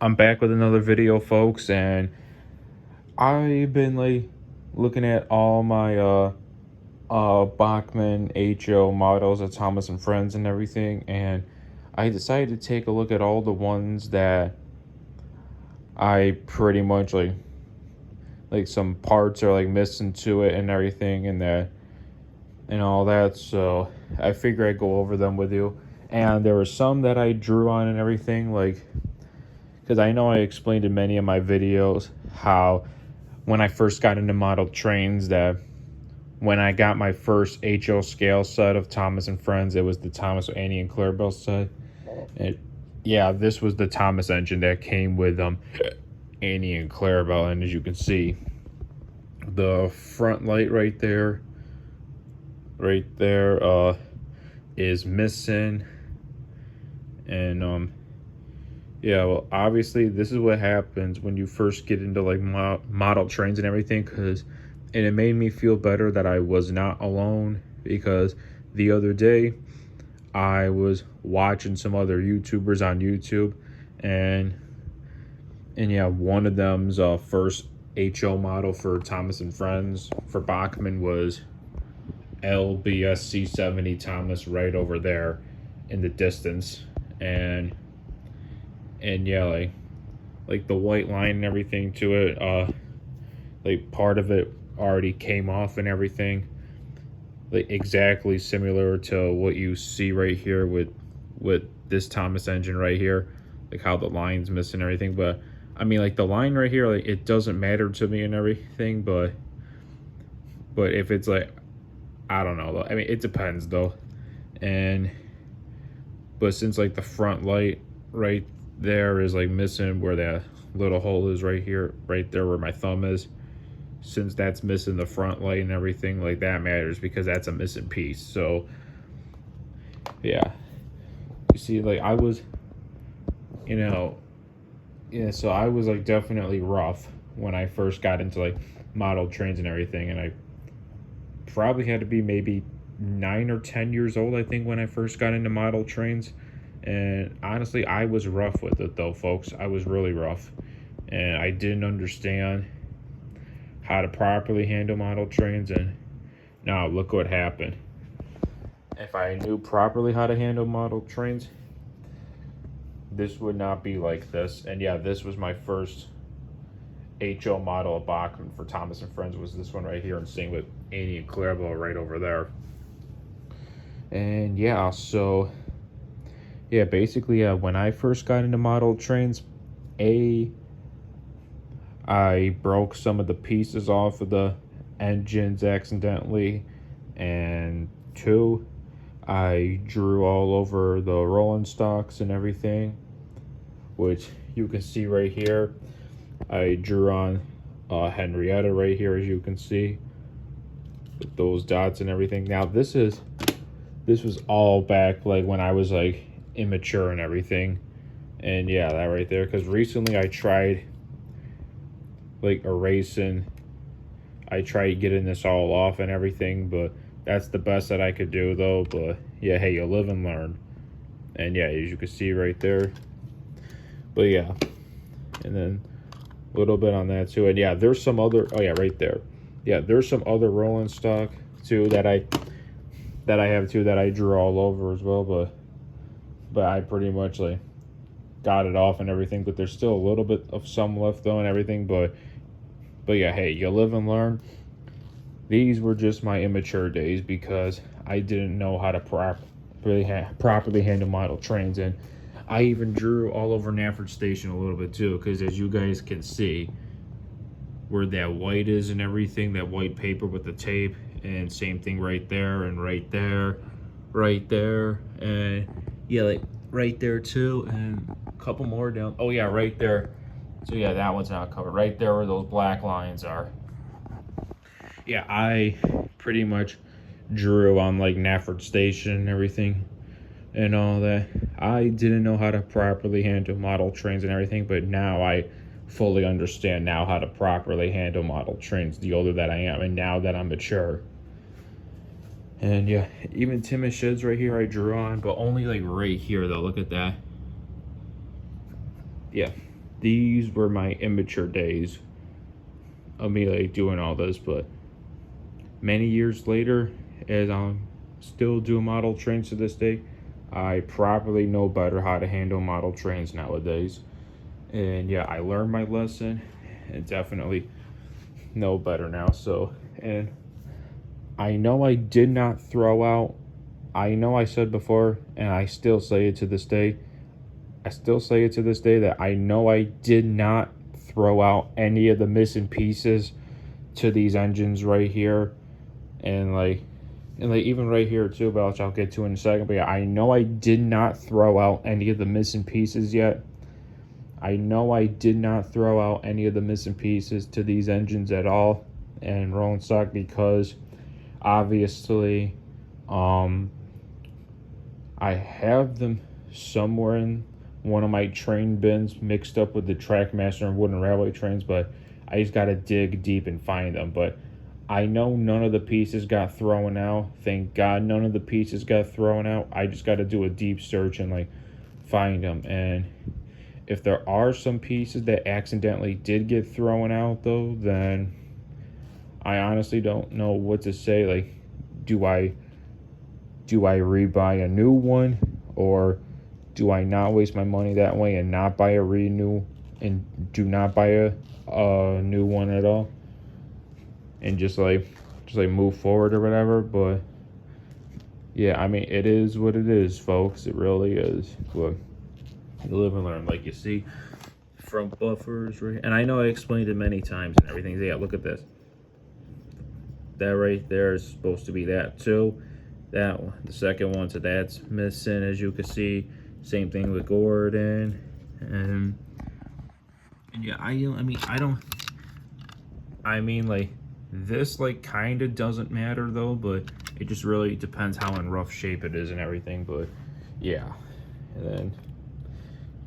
I'm back with another video, folks, and I've been like looking at all my Bachmann HO models at Thomas and Friends and everything, and I decided to take a look at all the ones that I pretty much like some parts are like missing to it and everything and all that. So I figure I'd go over them with you. And there were some that I drew on and everything, like, because I know I explained in many of my videos how when I first got into model trains, that when I got my first HO scale set of Thomas and Friends, it was the Thomas Annie and Clarabelle set. And yeah, this was the Thomas engine that came with Annie and Clarabelle, and as you can see, the front light right there is missing. And yeah, well, obviously this is what happens when you first get into like model trains and everything, and it made me feel better that I was not alone, because the other day I was watching some other YouTubers on YouTube, and yeah, one of them's first HO model for Thomas and Friends for Bachmann was LBSC70 Thomas, right over there in the distance. And yeah, like the white line and everything to it, like part of it already came off and everything, like exactly similar to what you see right here with this Thomas engine right here, like how the line's missing and everything. But I mean, like the line right here, like it doesn't matter to me and everything, but if it's like, I don't know, I mean, it depends though. But since like the front light right there is like missing where that little hole is right here, right there where my thumb is, since that's missing the front light and everything, like that matters because that's a missing piece. So yeah, you see, like I was, yeah, so I was like definitely rough when I first got into like model trains and everything, and I probably had to be maybe 9 or 10 years old, I think, when I first got into model trains. And honestly, I was rough with it though, folks. I was really rough, and I didn't understand how to properly handle model trains. And now look what happened. If I knew properly how to handle model trains, this would not be like this. And yeah, this was my first HO model of Bachmann for Thomas and Friends, was this one right here, and same with Annie and Clarabelle right over there. And yeah, so yeah, basically, when I first got into model trains, I broke some of the pieces off of the engines accidentally, and 2, I drew all over the rolling stocks and everything, which you can see right here. I drew on Henrietta right here, as you can see, with those dots and everything. Now this was all back like when I was like immature and everything. And yeah, that right there, because recently I tried like erasing, I tried getting this all off and everything, but that's the best that I could do though. But yeah, hey, you live and learn. And yeah, as you can see right there. But yeah, and then a little bit on that too. And yeah, there's some other, oh yeah, right there, yeah, there's some other rolling stock too that I have too, that I drew all over as well, but I pretty much like got it off and everything. But there's still a little bit of some left though and everything. But yeah, hey, you live and learn. These were just my immature days, because I didn't know how to properly handle model trains. And I even drew all over Nafford Station a little bit too, because as you guys can see where that white is and everything, that white paper with the tape, and same thing right there and right there, right there, and yeah, like right there too, and a couple more down. Oh yeah, right there. So yeah, that one's not covered. Right there where those black lines are. Yeah, I pretty much drew on like Nafford Station and everything and all that. I didn't know how to properly handle model trains and everything, but now I fully understand now how to properly handle model trains, the older that I am, and now that I'm mature. And yeah, even Timid Sheds right here I drew on, but only like right here though. Look at that. Yeah, these were my immature days of me like doing all this. But many years later, as I'm still doing model trains to this day, I probably know better how to handle model trains nowadays. And yeah, I learned my lesson and definitely know better now. So, and I know I did not throw out, I know I said before, and I still say it to this day, that I know I did not throw out any of the missing pieces to these engines right here. And even right here too, but which I'll get to in a second. But yeah, I know I did not throw out any of the missing pieces yet. I know I did not throw out any of the missing pieces to these engines at all and rolling stock, because obviously I have them somewhere in one of my train bins mixed up with the Trackmaster and wooden railway trains, but I just got to dig deep and find them. But I know none of the pieces got thrown out. Thank God none of the pieces got thrown out. I just got to do a deep search and like find them. And if there are some pieces that accidentally did get thrown out though, then I honestly don't know what to say. Like, do I rebuy a new one, or do I not waste my money that way and not buy a renew and do not buy a new one at all, and just move forward or whatever? But yeah, I mean, it is what it is, folks. It really is. But you live and learn. Like, you see front buffers right, and I know I explained it many times and everything. Yeah, look at this. That right there is supposed to be that too. That one, the second one, so that's missing, as you can see. Same thing with Gordon, and yeah, I mean, like, this like kind of doesn't matter though, but it just really depends how in rough shape it is and everything. But yeah, and then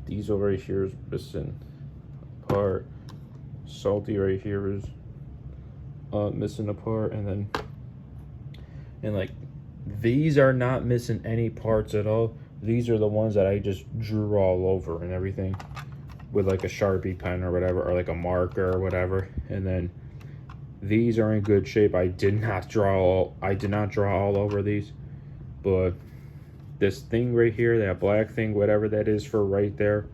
these over here is missing a part. Salty right here is missing a part, and like these are not missing any parts at all. These are the ones that I just drew all over and everything with like a Sharpie pen or whatever, or like a marker or whatever. And then these are in good shape. I did not draw all over these. But this thing right here, that black thing, whatever that is for right there,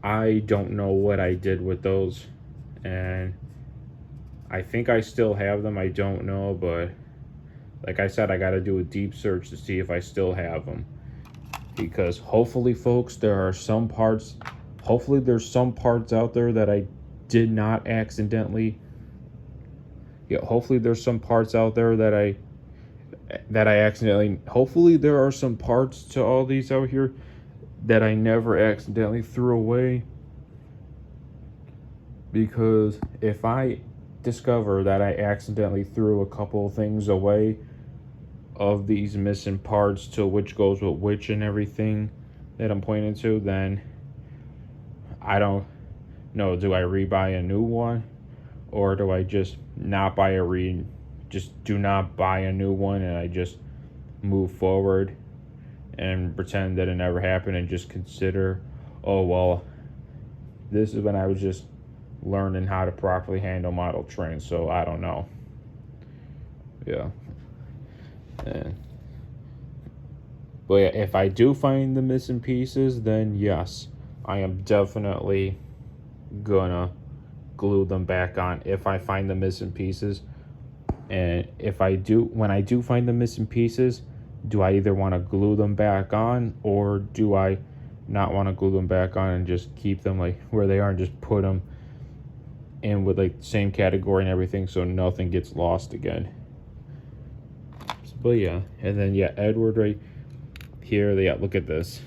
I don't know what I did with those. And I think I still have them. I don't know, but like I said, I got to do a deep search to see if I still have them. Because hopefully, folks, there's some parts out there that I did not accidentally. Yeah, hopefully there's some parts out there that I accidentally. Hopefully there are some parts to all these out here that I never accidentally threw away. Because if I discover that I accidentally threw a couple of things away of these missing parts to which goes with which and everything that I'm pointing to, then I don't know, do I rebuy a new one, or do I just not buy just do not buy a new one and I just move forward and pretend that it never happened and just consider, oh well, this is when I was just learning how to properly handle model trains, so I don't know. Yeah. But yeah, if I do find the missing pieces, then yes, I am definitely gonna glue them back on if I find the missing pieces. And when I do find the missing pieces, do I either want to glue them back on, or do I not want to glue them back on and just keep them like where they are and just put them in with like the same category and everything, so nothing gets lost again. But yeah, and then yeah, Edward right here, yeah, look at this.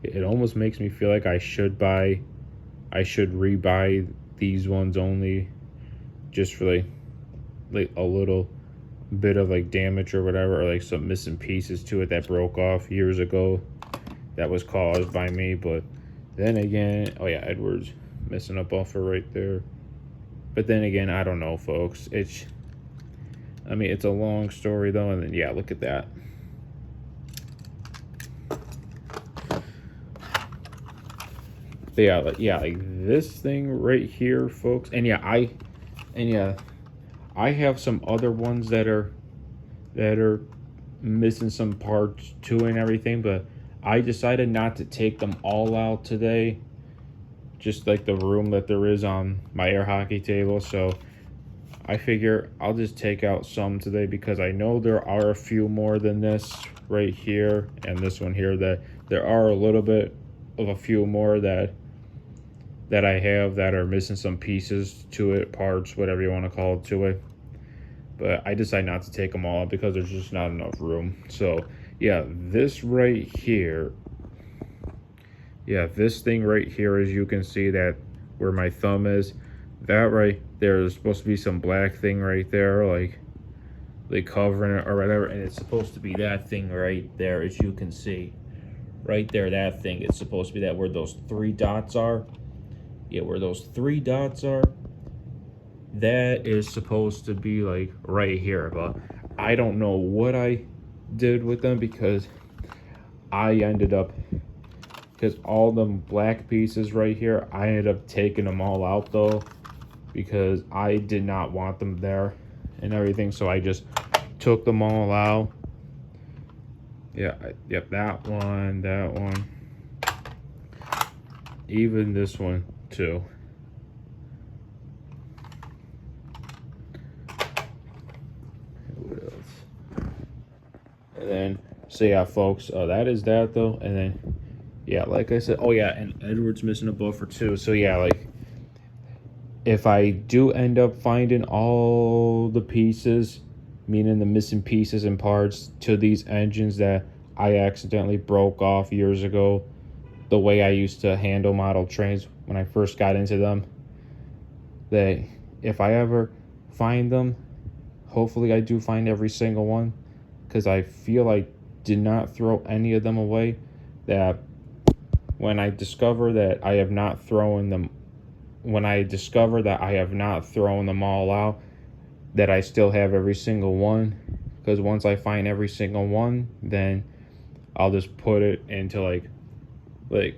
It almost makes me feel like I should rebuy these ones only, just for like a little bit of like damage or whatever, or like some missing pieces to it that broke off years ago that was caused by me. But then again, oh yeah, Edward's missing a buffer right there. But then again, I don't know, folks. It's a long story though. And then yeah, look at that. like this thing right here, folks. And yeah, I have some other ones that are missing some parts too and everything, but I decided not to take them all out today, just like the room that there is on my air hockey table. So I figure I'll just take out some today, because I know there are a few more than this right here and this one here, that there are a little bit of a few more that I have that are missing some pieces to it, parts, whatever you want to call it, to it. But I decide not to take them all out because there's just not enough room. So yeah, this right here, yeah, this thing right here, as you can see, that where my thumb is, that right there is supposed to be some black thing right there, like covering it or whatever, and it's supposed to be that thing right there, as you can see right there, that thing. It's supposed to be that where those 3 dots are. Yeah, where those 3 dots are, that is supposed to be like right here. But I don't know what I did with them, because I ended up, because all them black pieces right here, I ended up taking them all out though, because I did not want them there and everything. So I just took them all out. Yeah, yep, that one, even this one too. What else? And then, so yeah, folks, that is that though. And then, yeah, like I said, oh yeah, and Edward's missing a buffer too. So yeah, like, if I do end up finding all the pieces, meaning the missing pieces and parts to these engines that I accidentally broke off years ago, the way I used to handle model trains when I first got into them, that if I ever find them, hopefully I do find every single one, because I feel I did not throw any of them away. That when I discover that I have not thrown them, when I discover that I have not thrown them all out, that I still have every single one. Because once I find every single one, then I'll just put it into like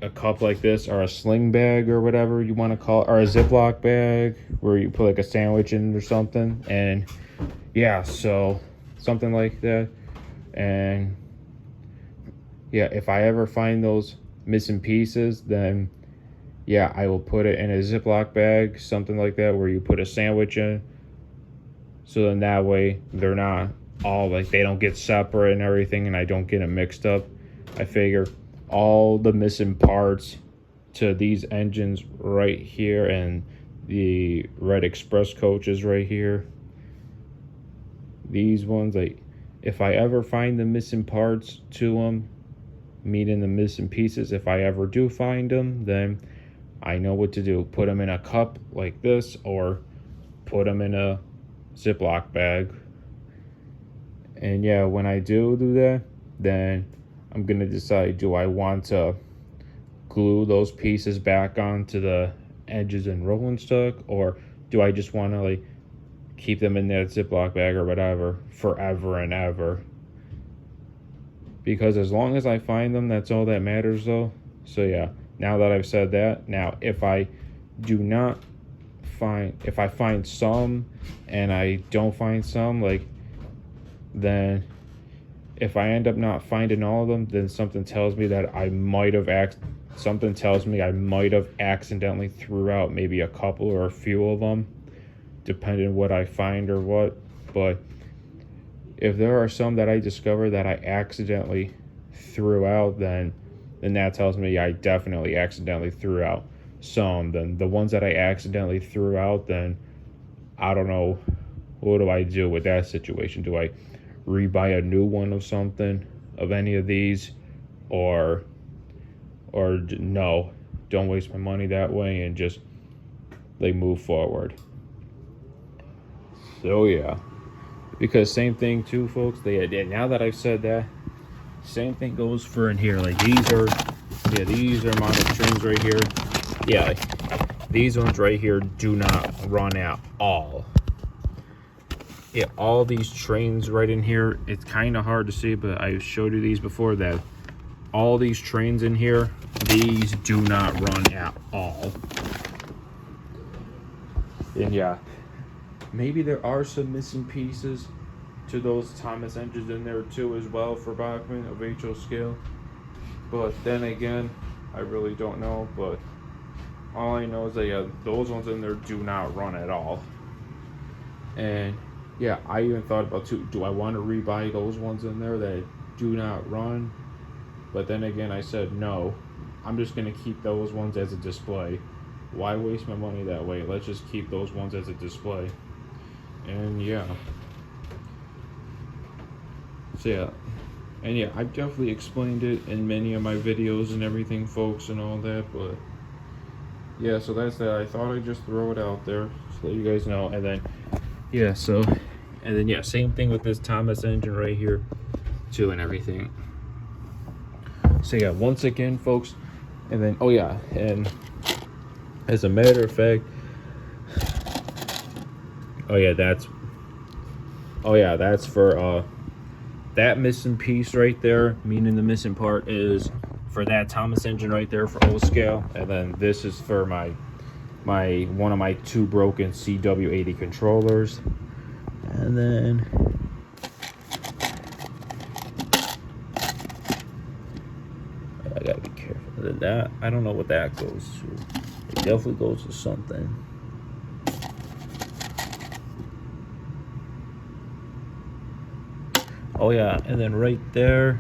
a cup like this, or a sling bag, or whatever you want to call it, or a Ziploc bag where you put like a sandwich in or something. And yeah, so something like that. And yeah, if I ever find those missing pieces, then yeah, I will put it in a Ziploc bag, something like that, where you put a sandwich in. So then that way they're not all like, they don't get separate and everything, and I don't get them mixed up. I figure all the missing parts to these engines right here, and the red express coaches right here, these ones, like, if I ever find the missing parts to them, meaning the missing pieces, if I ever do find them, then I know what to do. Put them in a cup like this, or put them in a Ziploc bag. And yeah, when I do that, then I'm gonna decide, do I want to glue those pieces back onto the edges and rolling stock, or do I just want to like keep them in that Ziploc bag or whatever forever and ever? Because as long as I find them, that's all that matters though. So yeah, now that I've said that, now if I find some and I don't find some, like, then if I end up not finding all of them, then something tells me that I might have accidentally threw out maybe a couple or a few of them, depending on what I find or what. But if there are some that I discover that I accidentally threw out, then that tells me I definitely accidentally threw out some. Then the ones that I accidentally threw out, then I don't know, what do I do with that situation? Do I rebuy a new one of something, of any of these, or no, don't waste my money that way and just like move forward? So yeah, because same thing too, folks, now that I've said that, same thing goes for in here. Like, these are model trains right here. Yeah, like, these ones right here do not run at all. Yeah, all these trains right in here, it's kind of hard to see, but I showed you these before, that all these trains in here, these do not run at all. And yeah, maybe there are some missing pieces to those Thomas engines in there too as well for Bachmann of HO scale. But then again, I really don't know. But all I know is that yeah, those ones in there do not run at all. And yeah, I even thought about too, do I want to rebuy those ones in there that do not run? But then again, I said no. I'm just gonna keep those ones as a display. Why waste my money that way? Let's just keep those ones as a display. And yeah. So yeah. And yeah, I've definitely explained it in many of my videos and everything, folks, and all that, but yeah, so that's that. I thought I'd just throw it out there to let you guys know. And then yeah, so and then yeah, same thing with this Thomas engine right here too and everything. So yeah, once again, folks, and then oh yeah, and as a matter of fact, oh yeah, that's for that missing piece right there, meaning the missing part is for that Thomas engine right there for O scale, and then this is for my one of my 2 broken CW80 controllers. And then I gotta be careful of that. I don't know what that goes to. It definitely goes to something. Oh yeah, and then right there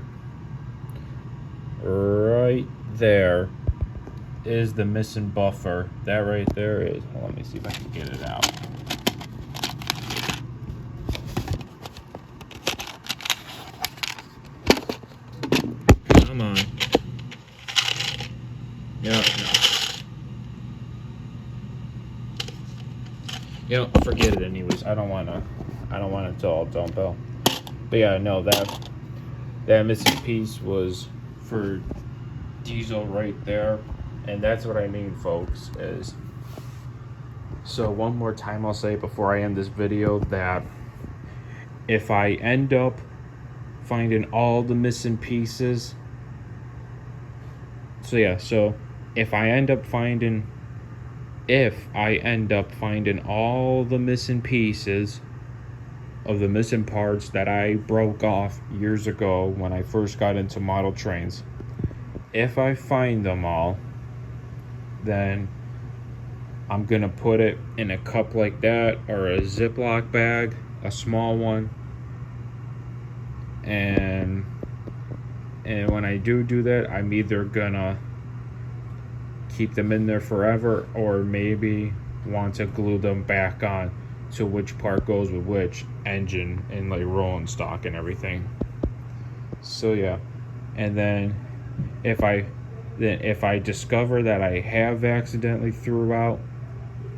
is the missing buffer. That right there is, well, let me see if I can get it out. Come on. Yeah, no. Forget it anyways. I don't want it to all dump out. But yeah, no, that missing piece was for diesel right there. And that's what I mean, folks, is so one more time I'll say before I end this video that if I end up finding all the missing pieces, so yeah, so if I end up finding all the missing pieces of the missing parts that I broke off years ago when I first got into model trains, if I find them all, then I'm gonna put it in a cup like that or a Ziploc bag, a small one, and when I do that, I'm either gonna keep them in there forever or maybe want to glue them back on to which part goes with which engine and like rolling stock and everything. So yeah, and then if I discover that I have accidentally threw out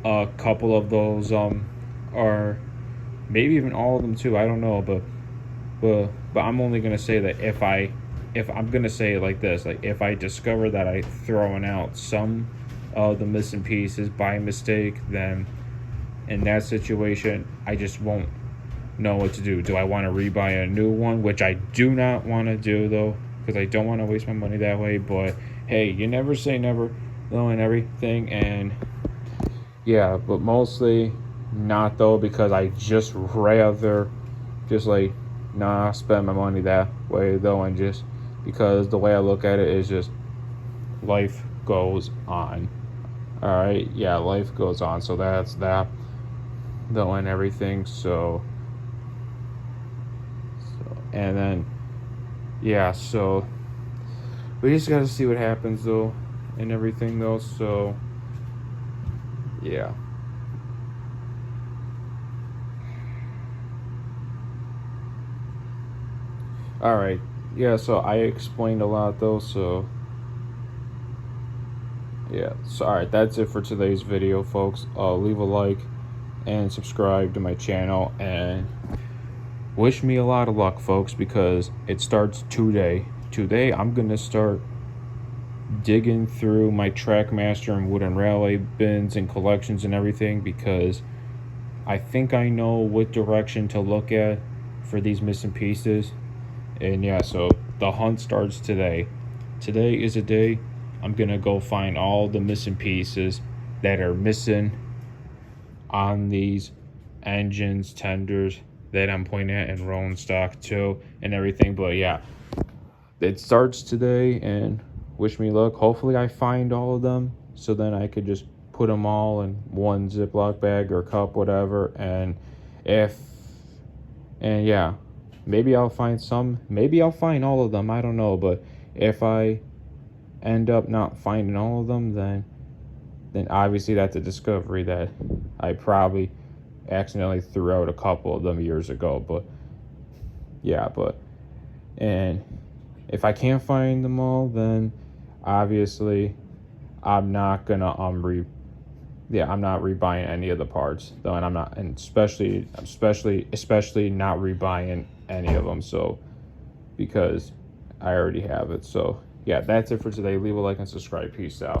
a couple of those or maybe even all of them too, I don't know, but I'm only gonna say that if I'm gonna say it like this, like if I discover that I throwing out some of the missing pieces by mistake, then in that situation I just won't know what to do. Do I want to rebuy a new one, which I do not want to do though, because I don't want to waste my money that way. But hey, you never say never though and everything. And yeah, but mostly not though, because I just rather just like not spend my money that way though, and just because the way I look at it is just life goes on. All right, yeah, life goes on. So that's that though and everything. So and then yeah, so we just got to see what happens though and everything though. So yeah, all right, yeah, so I explained a lot though, so yeah, so all right, that's it for today's video, folks. Leave a like and subscribe to my channel, and wish me a lot of luck, folks, because it starts today. I'm gonna start digging through my Trackmaster and Wooden Railway bins and collections and everything, because I think I know what direction to look at for these missing pieces. And yeah, so the hunt starts today. today is a day I'm gonna go find all the missing pieces that are missing on these engines, tenders that I'm pointing at, and rolling stock too, and everything. But yeah, it starts today, and wish me luck. Hopefully I find all of them, so then I could just put them all in one Ziploc bag or cup, whatever. And if and yeah, maybe I'll find some, maybe I'll find all of them, I don't know. But if I end up not finding all of them, then obviously that's a discovery that I probably accidentally threw out a couple of them years ago. But yeah, and if I can't find them all, then obviously I'm not gonna I'm not rebuying any of the parts though, and I'm not, and especially not rebuying any of them. So because I already have it. So yeah, that's it for today. Leave a like and subscribe. Peace out.